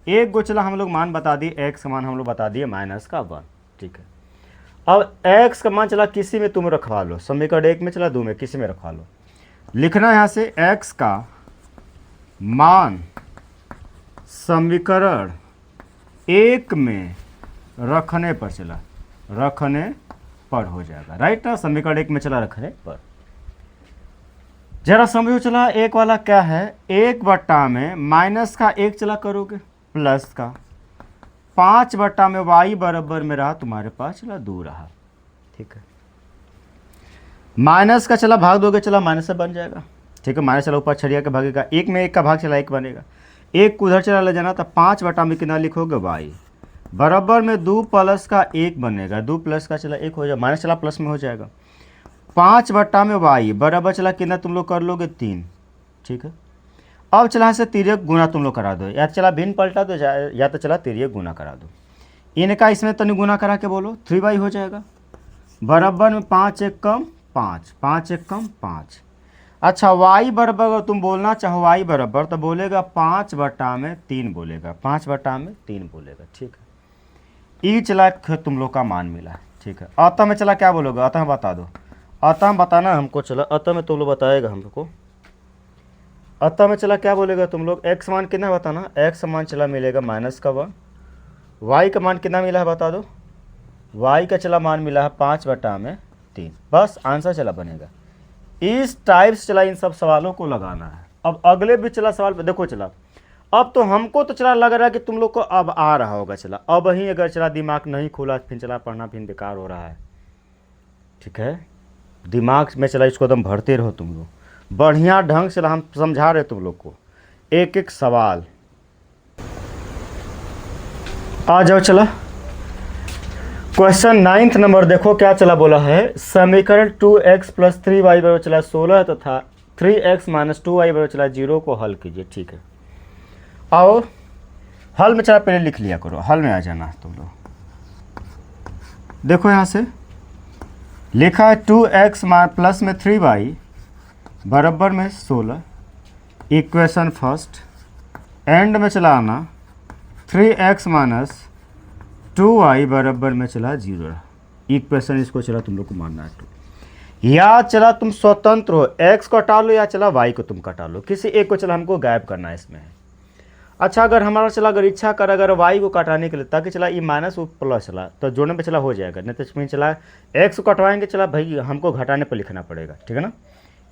A: एक गो चला हम लोग मान बता दिए, x का मान हम लोग बता दिए -1, ठीक है। अब x का मान चला किसी में तुम रखवा लो, समीकरण 1 में चला 2 में किसी में रखवा लो। लिखना यहाँ से x का मान समीकरण 1 में रखने पर, चला रखने पर हो जाएगा, राइट ना, समीकरण 1 में चला रखने पर। जरा समझो चला, एक वाला क्या है, 1 में माइनस का 1 चला करोगे, प्लस का 5 में y बराबर में रहा तुम्हारे पास चला 2 रहा, ठीक है। माइनस का चला भाग दोगे, चला माइनस से बन जाएगा, ठीक है। माइनस चला ऊपर छड़िया के भागेगा, 1 में 1 का भाग चला 1 बनेगा, 1 को उधर चला ले जाना, तो 5 में कितना लिखोगे, y बराबर में 2 प्लस का 1 बनेगा, 2 प्लस का चला 1 हो जाएगा, माइनस चला प्लस में हो जाएगा। 5 में y बराबर चला कितना तुम लोग कर लोगे 3, ठीक है। अब चला से तिर्यक गुना तुम लोग करा दो, या चला भिन्न पलटा दो, या तो चला तिर्यक गुना करा दो। इनका इसमें तनि गुना करा के बोलो, 3y हो जाएगा, बराबर में 5 1 कम 5, 5 1 कम 5। अच्छा y बराबर अगर तुम बोलना चाहो y बराबर, तो बोलेगा 5/3 बोलेगा, 5/3 बोलेगा, ठीक है। ई चला तुम लोग का मान मिला, ठीक है। अतः में चला क्या बोलोगे, अतः बता दो, अतः बताना हमको चला, अतः में तुम लोग बताएगा हमको। अतः में चला क्या बोलेगा तुम लोग, x मान कितना बताना, x मान चला मिलेगा -1, y का मान कितना मिला है बता दो, y का चला मान मिला है 5/3, बस आंसर चला बनेगा। इस टाइप से चला इन सब सवालों को लगाना है। अब अगले भी चला सवाल देखो चला, अब तो हमको तो चला लग रहा है कि तुम लोग को अब आ रहा होगा चला, अब ही अगर चला दिमाग नहीं खुला फिर चला पढ़ना फिर बेकार हो रहा है, ठीक है। दिमाग में चला इसको एकदम भरते रहो तुम लोग, बढ़िया ढंग से हम समझा रहे तुम लोग को, एक एक सवाल। आ जाओ चला क्वेश्चन 9 नंबर देखो क्या चला बोला है, समीकरण 2x + 3y बराबर चला 16 तथा 3x - 2y बराबर चला 0 को हल कीजिए। ठीक है, आओ हल में चला पहले लिख लिया करो, हल में आ जाना तुम लोग। देखो यहाँ से लिखा है 2x प्लस में 3y बराबर में 16, इक्वेशन फर्स्ट, एंड में चला आना 3x - 2y बराबर में चला 0, इक्वेशन इसको चला तुम लोग को मानना है 2। या चला तुम स्वतंत्र हो, x को हटा लो या चला y को तुम कटा लो, किसी एक को चला हमको गायब करना है इसमें। अच्छा अगर हमारा चला अगर इच्छा कर अगर y को कटाने के लिए, ताकि चला ये माइनस वो प्लस चला तो जोड़ने पे चला हो जाएगा, नहीं तो इसमें चला x को कटवाएंगे चला भाई हमको घटाने पर लिखना पड़ेगा, ठीक है ना,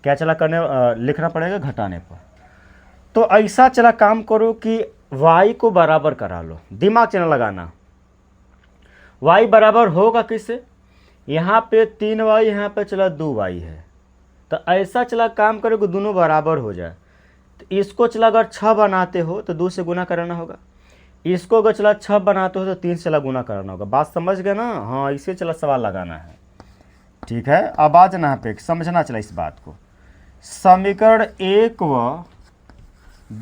A: क्या चला करने लिखना पड़ेगा घटाने पर। तो ऐसा चला काम करो कि y को बराबर करा लो, दिमाग चला लगाना। y बराबर होगा किससे, यहाँ पे 3y यहाँ पे चला 2y है, तो ऐसा चला काम करो कि दोनों बराबर हो जाए। तो इसको चला अगर 6 बनाते हो तो 2 से गुना कराना होगा, इसको अगर चला 6 बनाते हो तो 3 से चला गुना कराना होगा। बात समझ गए ना, हाँ इसे चला सवाल लगाना है, ठीक है। अब आ जाना पे समझना चला इस बात को। समीकरण 1 व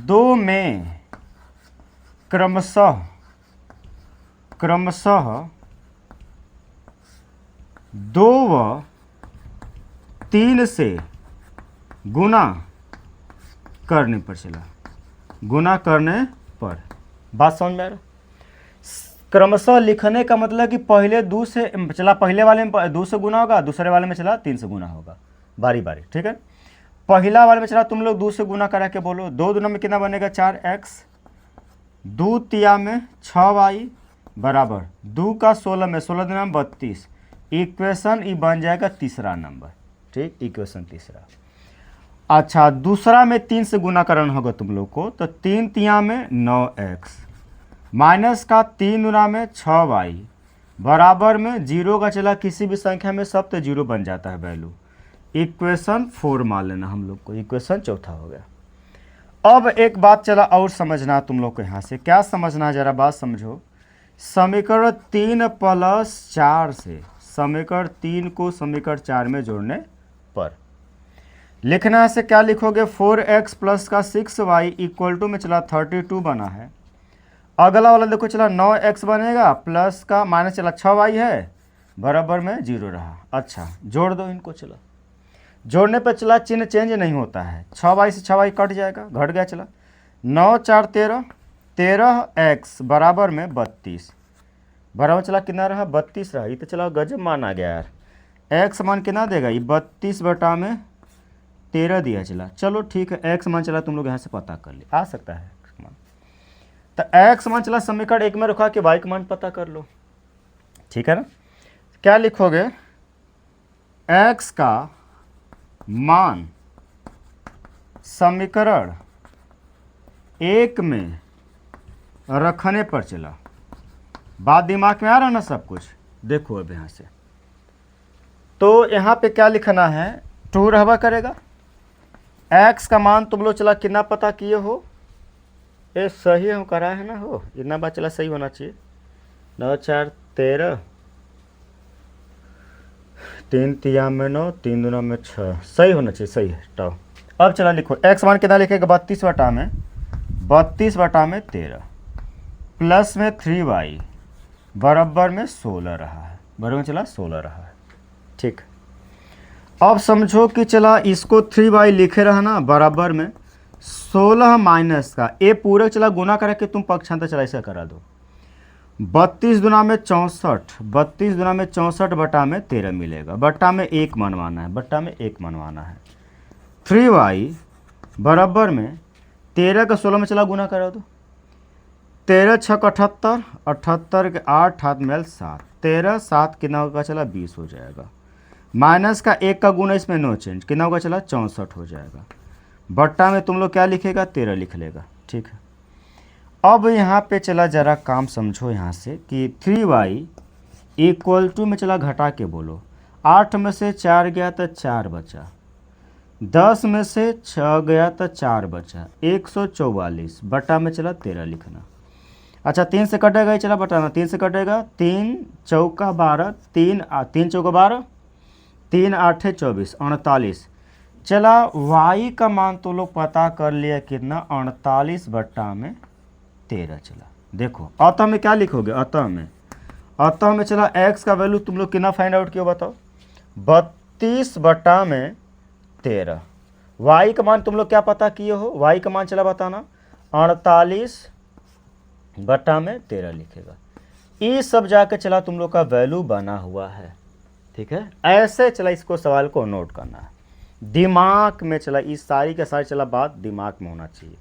A: 2 में क्रमशः 2 व 3 से गुना करने पर चला, गुना करने पर, बात समझ में आ रहा। क्रमशः लिखने का मतलब कि पहले 2 से चला, पहले वाले में 2 से गुना होगा, दूसरे वाले में चला 3 से गुना होगा, बारी बारी, ठीक है। पहला वाले में चला तुम लोग 2 से गुना करा के बोलो, 2 दूना में कितना बनेगा 4x, 2 तिया में 6y बराबर 2 का 16 में 16 दूना में 32, इक्वेशन ये बन जाएगा तीसरा नंबर, ठीक, इक्वेशन तीसरा। अच्छा दूसरा में 3 से गुना करना होगा तुम लोग को, तो 3 तिया में 9x माइनस का 3 दूना में 6y बराबर में 0 का चला किसी भी संख्या में सब तो 0 बन जाता है वैल्यू, इक्वेशन 4 मान लेना हम लोग को, इक्वेशन चौथा हो गया। अब एक बात चला और समझना तुम लोग को, यहाँ से क्या समझना जरा बात समझो। समीकरण 3 + 4 से समीकरण 3 को समीकरण 4 में जोड़ने पर लिखना है से क्या लिखोगे, 4x प्लस का 6y इक्वल टू में चला 32 बना है। अगला वाला देखो चला 9x बनेगा प्लस का माइनस चला 6y है बराबर में 0 रहा। अच्छा जोड़ दो इनको, चला जोड़ने पर चला चिन्ह चेंज नहीं होता है, 6y से 6y कट जाएगा, घट गया चला 9 4 13, 13x बराबर में 32 बराबर चला कितना रहा 32 रहा। ये तो चला गजब मान आ गया यार, x मान कितना देगा ये 32/13 दिया चला। चलो ठीक है, x मान चला तुम लोग यहाँ से पता कर ले, आ सकता है x मान, तो x मान चला समीकरण 1 में रखा कि y का मान पता कर लो, ठीक है ना। क्या लिखोगे, x का मान समीकरण 1 में रखने पर चला, बात दिमाग में आ रहा ना सब कुछ। देखो अब यहाँ से तो यहाँ पे क्या लिखना है, 2 रहवा करेगा, x का मान तुम लोग चला कितना पता किए हो, ये सही हम करा है ना, हो इतना बात चला सही होना चाहिए, 9 4 13, 3 तिया में 9, 3 दूना में 6, सही होना चाहिए, सही है। तो अब चला लिखो x मान कितना लिखेगा 32/13 प्लस में 3y बराबर में 16 रहा है, बराबर में चला 16 रहा है, ठीक। अब समझो कि चला इसको 3y लिखे रहा ना बराबर में 16 माइनस का ए पूरे चला गुना करके तुम पक्षांतर चला ऐसा करा दो, 32 दुना में 64, 32 दुना में 64 बटा में 13 मिलेगा, बट्टा में 1 मनवाना है, बट्टा में 1 मनवाना है। 3y बराबर में 13 का 16 में चला गुना करा दो, 13 छक 78, 78 के 8 हाथ मेल 7, 13 7 कितना होगा चला 20 हो जाएगा। माइनस का 1 का गुना इसमें नो चेंज, कितना होगा चला 64 हो जाएगा। बट्टा में तुम लोग क्या लिखेगा 13 लिख लेगा, ठीक है। अब यहाँ पे चला जरा काम समझो यहाँ से कि 3y इक्वल टू में चला घटा के बोलो, 8 में से 4 गया तो 4 बचा, 10 में से 6 गया तो 4 बचा, 144 बटा में चला 13 लिखना। अच्छा 3 से कटेगा ही चला बटाना, 3 से कटेगा, 3 चौका 12, 3 चौका 12, 3 8 24, 48। चला y का मान तो लोग पता कर लिया कितना 48 बट्टा में 13। चला देखो अतः में क्या लिखोगे, अतः में चला x का वैल्यू तुम लोग कितना फाइंड आउट किया बताओ, 32 बट्टा में 13। y का मान तुम लोग क्या पता किए हो, y का मान चला बताना 48 बट्टा में 13 लिखेगा। ये सब जाकर चला तुम लोग का वैल्यू बना हुआ है, ठीक है। ऐसे चला इसको सवाल को नोट करना है, दिमाग में चला इस सारी का सारी चला बात दिमाग में होना चाहिए।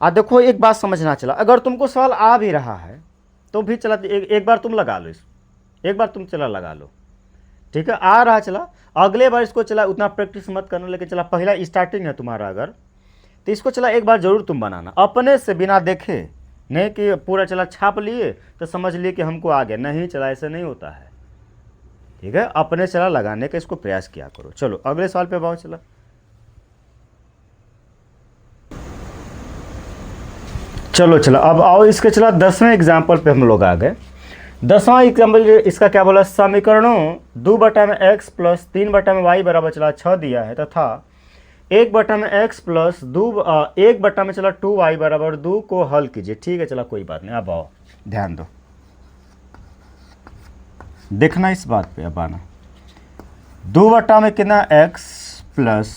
A: देखो एक बात समझना चला, अगर तुमको सवाल आ भी रहा है तो भी चला एक बार तुम लगा लो, एक बार तुम चला लगा लो, ठीक है। आ रहा चला अगले बार इसको चला उतना प्रैक्टिस मत करना, लेकिन चला पहला स्टार्टिंग है तुम्हारा अगर, तो इसको चला एक बार जरूर तुम बनाना अपने से, बिना देखे, नहीं कि पूरा चला छाप लिए तो समझ लिए कि हमको आ गया, नहीं चला ऐसा नहीं होता है, ठीक है। अपने चला लगाने का इसको प्रयास किया करो। चलो अगले सवाल पे आओ चला। चलो चला अब आओ इसके चला 10वें एग्जाम्पल पे हम लोग आ गए। 10वां एग्जाम्पल इसका क्या बोला, समीकरणों 2 बटा में x प्लस 3 बटा में y बराबर चला 6 दिया है तथा 1 बटा में x प्लस 1 बटा में चला 2y बराबर 2 को हल कीजिए, ठीक है। चला कोई बात नहीं, अब आओ ध्यान दो, देखना इस बात पे। अब आना 2 बटा में कितना x प्लस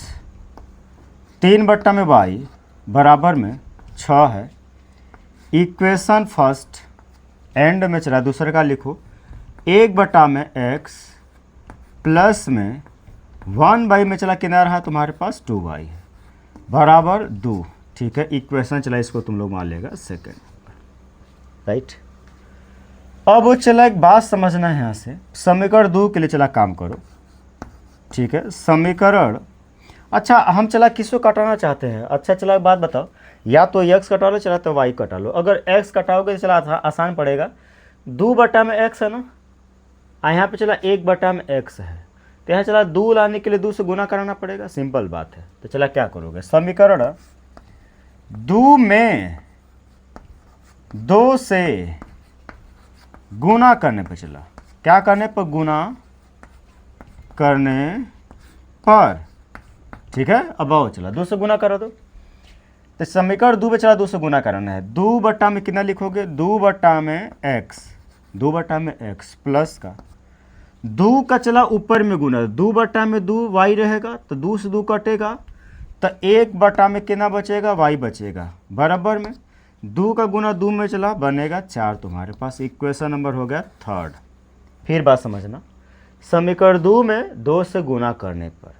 A: 3 बटा में y बराबर में 6 है। इक्वेशन फर्स्ट एंड में चला दूसरे का लिखो, 1 बटा में x प्लस में 1 में चला कितना रहा तुम्हारे पास 2y है बराबर 2, ठीक है। इक्वेशन चला इसको तुम लोग मान लेगा सेकेंड, राइट। अब वो चला एक बात समझना है यहाँ से, समीकरण 2 के लिए चला काम करो, ठीक है। समीकरण अच्छा हम चला किसको कटाना चाहते हैं, अच्छा चला एक बात बताओ, या तो x कटा लो चला तो y कटा लो। अगर x कटाओगे तो चला आसान पड़ेगा, 2 बटा में x है ना, यहाँ पे चला 1 बटा में x है, तो यहाँ चला 2 लाने के लिए 2 से गुना कराना पड़ेगा, सिंपल बात है। तो चला क्या करोगे, समीकरण 2 में 2 से गुना करने पर, चला क्या करने पर, गुना करने पर, ठीक है। अब आओ चला 2 से गुना करो तो समीकरण 2 में चला 2 से गुना कराना है। 2 बटा में कितना लिखोगे, 2 बटा में x, 2 बटा में x प्लस का 2 का चला ऊपर में गुना, 2 बटा में 2 y रहेगा तो 2 से 2 कटेगा तो 1 बटा में कितना बचेगा, y बचेगा बराबर में 2 का गुना 2 में चला बनेगा 4 तुम्हारे पास। इक्वेशन नंबर हो गया थर्ड। फिर बात समझना, समीकरण 2 में 2 से गुना करने पर,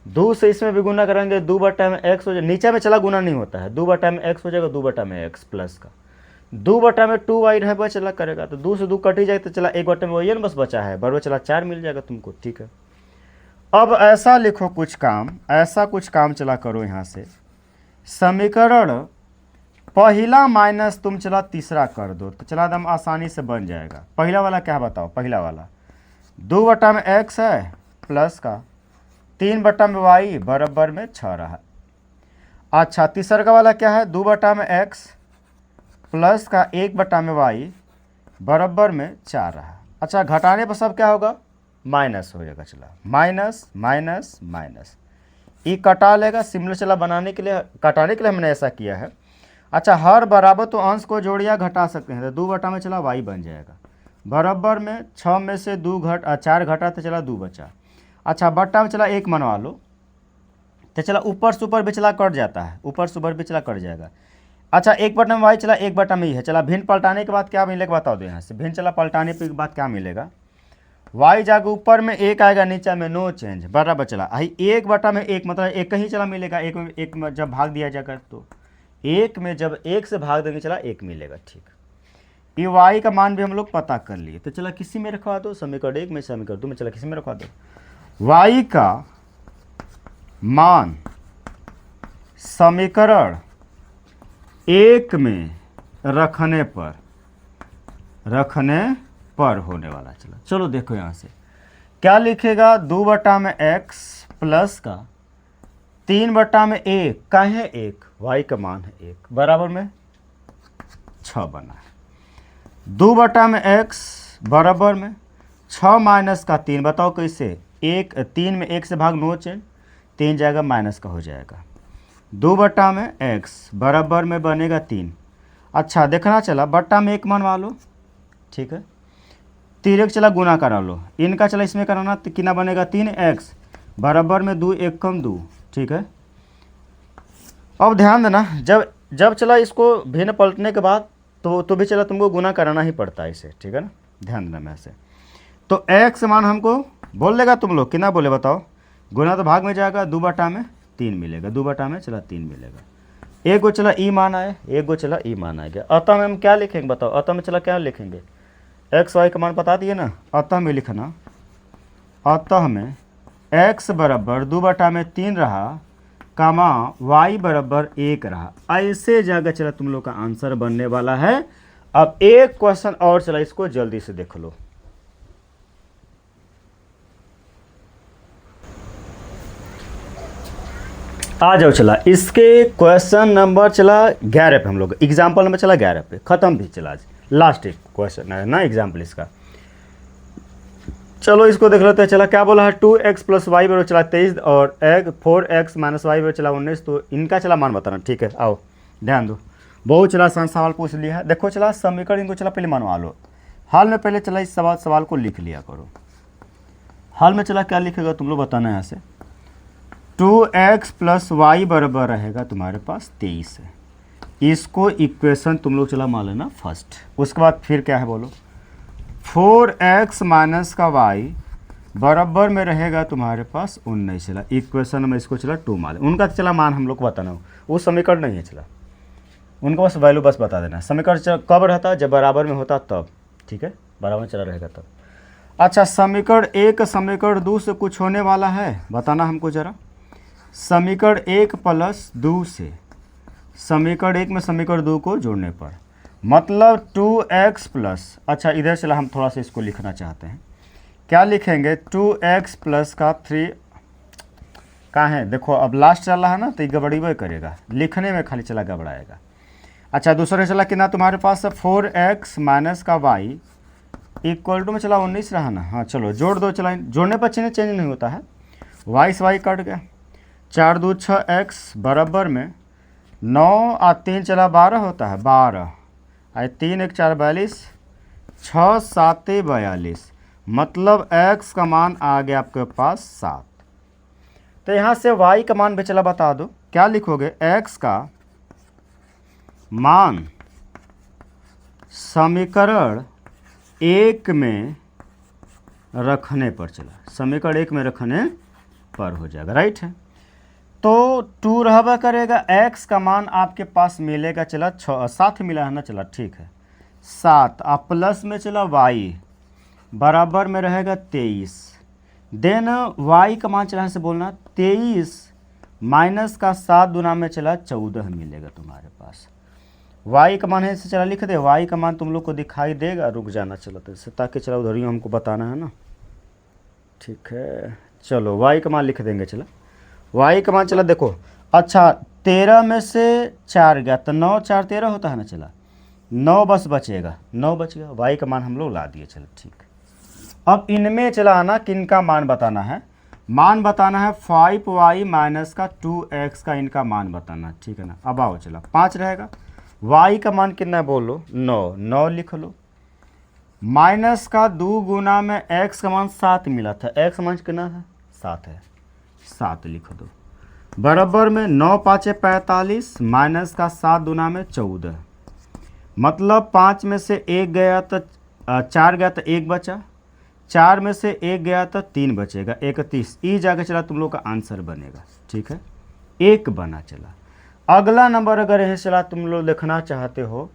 A: 2 से इसमें भी गुना करेंगे, 2 बटा में x हो जाएगा, नीचे में चला गुना नहीं होता है, 2 बटा में x हो जाएगा, 2 बटा में x प्लस का 2 बटा में 2y रहेगा चला करेगा तो 2 से 2 कट ही जाएगा, तो चला 1 बटा में वही बस बचा है बराबर चला 4 मिल जाएगा तुमको, ठीक है। अब ऐसा लिखो कुछ काम, ऐसा कुछ काम चला करो यहाँ से, समीकरण पहला माइनस तुम चला तीसरा कर दो तो चला एकदम आसानी से बन जाएगा। पहला वाला क्या बताओ, पहला वाला 2 बटा में x है प्लस का 3 बटा में y बराबर में 6 रहा। अच्छा तीसरा का वाला क्या है, 2 बटा में x प्लस का 1 बटा में y बराबर में 4 रहा। अच्छा घटाने पर सब क्या होगा, माइनस हो जाएगा, चला माइनस माइनस माइनस, ये कटा लेगा, सिमिलर चला बनाने के लिए, कटाने के लिए हमने ऐसा किया है। अच्छा हर बराबर तो अंश को जोड़िया घटा सकते हैं, तो 2 बटा में चला y बन जाएगा बराबर में 6 में से 4 घटा तो चला 2 बचा। अच्छा बट्टा में चला 1 मनवा लो तो चला ऊपर से ऊपर भी चला कट जाता है, ऊपर से ऊपर भी चला कट जाएगा, अच्छा 1/y चला 1/, है चला, भिन्न पलटाने के बाद क्या मिलेगा बता दो। यहाँ से भिन्न चला पलटाने के बाद क्या मिलेगा, y जाके ऊपर में 1 आएगा, नीचे में नो चेंज, बराबर चला। 1/1 मतलब एक ही चला मिलेगा, एक में जब भाग दिया जाएगा तो 1 में जब 1 से भाग देंगे चला 1 मिलेगा, ठीक। ये y का मान भी हम लोग पता कर लिए, तो चला किसी में रखवा दो, समीकरण 1 में, समीकरण 2 में, चला किसी में रखवा दो। y का मान समीकरण 1 में रखने पर होने वाला। चलो देखो यहाँ से क्या लिखेगा, 2/x प्लस का 3/1 का है 1, y का मान है 1, बराबर में 6 बना है। 2/x बराबर में 6 माइनस का 3, बताओ कैसे, 3 में 1 से भाग नो चेंज, 3 जाएगा माइनस का हो जाएगा। 2/x बराबर में बनेगा 3। अच्छा देखना चला बट्टा में 1 मनवा लो, ठीक है, 3 चला गुना करा लो, इनका चला इसमें कराना, तो कितना बनेगा 3x बराबर में 2 1 कम 2, ठीक है। अब ध्यान देना, जब चला इसको भिन्न पलटने के बाद तो भी चला तुमको गुना कराना ही पड़ता है इसे, ठीक है ना, ध्यान देना मैं से। तो x मान हमको बोल देगा तुम लोग, कितना बोले बताओ, गुना तो भाग में जाएगा, 2/3 मिलेगा, 2/में चला 3 मिलेगा। एक गो चला ई मान आए, एक गो चला ई मान आ गया। अतः में हम क्या लिखेंगे बताओ, अतः में चला क्या लिखेंगे, एक्स वाई का मान बता दिए ना, अतः में लिखना, अतः में x बराबर 2/3 रहा, कामा y बराबर 1 रहा। ऐसे जगह चला तुम लोग का आंसर बनने वाला है। अब एक क्वेश्चन और चला, इसको जल्दी से देख लो। आ जाओ चला, इसके क्वेश्चन नंबर चला 11 पे, हम लोग एग्जाम्पल नंबर चला 11 पे, खत्म भी चला, आज लास्ट एक क्वेश्चन है ना एग्जाम्पल इसका। चलो इसको देख लेते हैं। चला क्या बोला है, 2x प्लस वाई बराबर चला 23 और 4x माइनस वाई बराबर चला 19, तो इनका चला मान बताना, ठीक है। आओ ध्यान दो, बहुत चला आसान सवाल पूछ लिया है। देखो चला समीकरण इनको चला पहले मनवा लो, हाल में पहले चला इस सवाल को लिख लिया करो। हाल में चला क्या लिखेगा तुम लोग बताना यहाँ से, 2x प्लस वाई बराबर रहेगा तुम्हारे पास 23 है, इसको इक्वेशन तुम लोग चला मान लेना फर्स्ट। उसके बाद फिर क्या है बोलो, 4x माइनस का y बराबर में रहेगा तुम्हारे पास 19, चला इक्वेशन में इसको चला 2 मान, उनका चला मान हम लोग को बताना हो, वो समीकरण नहीं है चला, उनका बस वैल्यू बस बता देना। समीकरण कब रहता है, जब बराबर में होता तब, ठीक है, बराबर में चला रहेगा तब। अच्छा समीकरण 1 समीकरण 2 से कुछ होने वाला है बताना हमको ज़रा, समीकरण 1 प्लस 2 से समीकरण 1 में समीकरण 2 को जोड़ने पर, मतलब 2x प्लस, अच्छा इधर चला हम थोड़ा सा इसको लिखना चाहते हैं, क्या लिखेंगे, 2x प्लस का 3 कहाँ है, देखो अब लास्ट चल रहा है ना, तो ये गड़बड़ी करेगा, लिखने में खाली चला गड़बड़ाएगा। अच्छा दूसरे चला कितना तुम्हारे पास है, 4x माइनस का y इक्वल टू में चला 19 रहा ना, हाँ चलो जोड़ दो, चला जोड़ने पर चिन्ह चेंज नहीं होता है, y से y कट गया, 4 2 6x बराबर में 9 और 3 चला 12 होता है, 12 और 3 1 4 42, 6 7 42, मतलब x का मान आ गया आपके पास 7। तो यहाँ से y का मान भी चला बता दो, क्या लिखोगे, x का मान समीकरण 1 में रखने पर, चला समीकरण 1 में रखने पर हो जाएगा, राइट है। तो 2 रहबा करेगा, x का मान आपके पास मिलेगा चला 7 मिला है ना, चला ठीक है 7, आप प्लस में चला y बराबर में रहेगा 23, देन y का मान चला से बोलना 23 माइनस का 7 दुना में चला 14 मिलेगा तुम्हारे पास। y का मान है से चला लिख दे, y का मान तुम लोग को दिखाई देगा, रुक जाना चलो तो इससे, ताकि चला उधर ही हमको बताना है ना, ठीक है। चलो y का मान लिख देंगे, चला y का मान चला देखो, अच्छा 13 में से 4 गया तो 9 4 13 होता है ना, चला 9 बस बचेगा, 9 बच गया, y का मान हम लोग ला दिए, चलो ठीक। अब इनमें चला आना किनका मान बताना है, मान बताना है 5y माइनस का 2x का, इनका मान बताना, ठीक है ना। अब आओ चला 5 रहेगा, y का मान कितना है बोलो, 9, 9 लिख लो, माइनस का 2 गुना में x का मान 7 मिला था, x मान कितना है 7 है, 7 लिख दो, बराबर में 9 पाँचे 45 माइनस का 7 दूना में 14, मतलब 5 में से 1 गया तो 4 गया तो 1 बचा, 4 में से 1 गया तो 3 बचेगा, 31। ई जाके चला तुम लोग का आंसर बनेगा। ठीक है, 1 बना चला। अगला नंबर अगर यह चला तुम लोग लिखना चाहते हो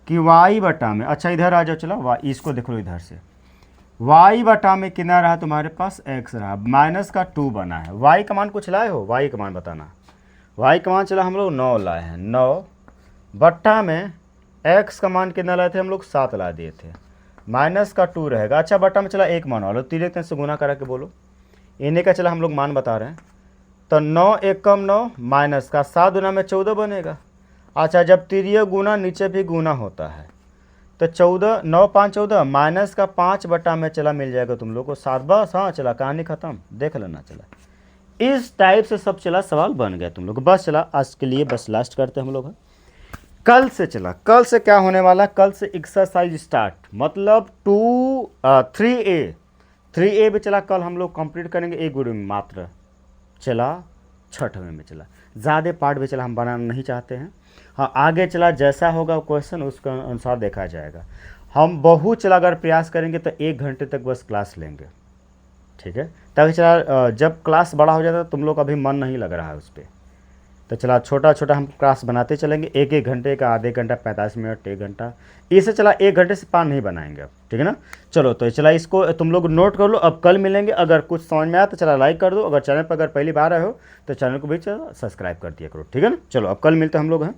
A: कि y बटा में, अच्छा इधर आ जाओ, चलो y इसको देख लो इधर से, y बटा में कितना रहा तुम्हारे पास, x रहा, माइनस का 2 बना है। y का मान कुछ लाए हो, y का मान बताना। y का मान चला हम लोग 9 लाए हैं, 9 बट्टा में x का मान कितना लाए थे हम लोग, 7 ला दिए थे, माइनस का 2 रहेगा। अच्छा बट्टा में चला 1 मान वालो, 3 से गुना करा के बोलो, इन्हीं का चला हम लोग मान बता रहे हैं। तो 9 एकम 9 माइनस का 7 दूना में 14 बनेगा। अच्छा जब तिरिय गुना नीचे भी गुना होता है तो 14, 9 5 14 माइनस का 5 बटा में चला मिल जाएगा तुम लोग को 7। बस हाँ चला, कहानी खत्म, देख लेना चला। इस टाइप से सब चला सवाल बन गया तुम लोग। बस चला आज के लिए बस लास्ट करते हम लोग। कल से चला, कल से क्या होने वाला, कल से एक्सरसाइज स्टार्ट, मतलब 3A भी चला कल हम लोग कंप्लीट करेंगे एक वीडियो में मात्र। चला 6वें में चला, ज़्यादा पार्ट भी चला हम बनाना नहीं चाहते हैं। हाँ आगे चला जैसा होगा क्वेश्चन उसके अनुसार देखा जाएगा। हम बहुत चला अगर प्रयास करेंगे तो 1 घंटे तक बस क्लास लेंगे। ठीक है, ताकि चला जब क्लास बड़ा हो जाता है तुम लोग अभी मन नहीं लग रहा है उस पर, तो चला छोटा छोटा हम क्लास बनाते चलेंगे, 1 घंटे का, आधे घंटा, 45 मिनट, 1 घंटा, इसे चला 1 घंटे से पार नहीं बनाएंगे अब। ठीक है ना, चलो तो चला इसको तुम लोग नोट कर लो। अब कल मिलेंगे, अगर कुछ समझ में आया तो चला लाइक कर दो, अगर चैनल पर अगर पहली बार आए हो तो चैनल को भी सब्सक्राइब कर दिया करो। ठीक है ना, चलो अब कल मिलते हैं हम लोग हैं।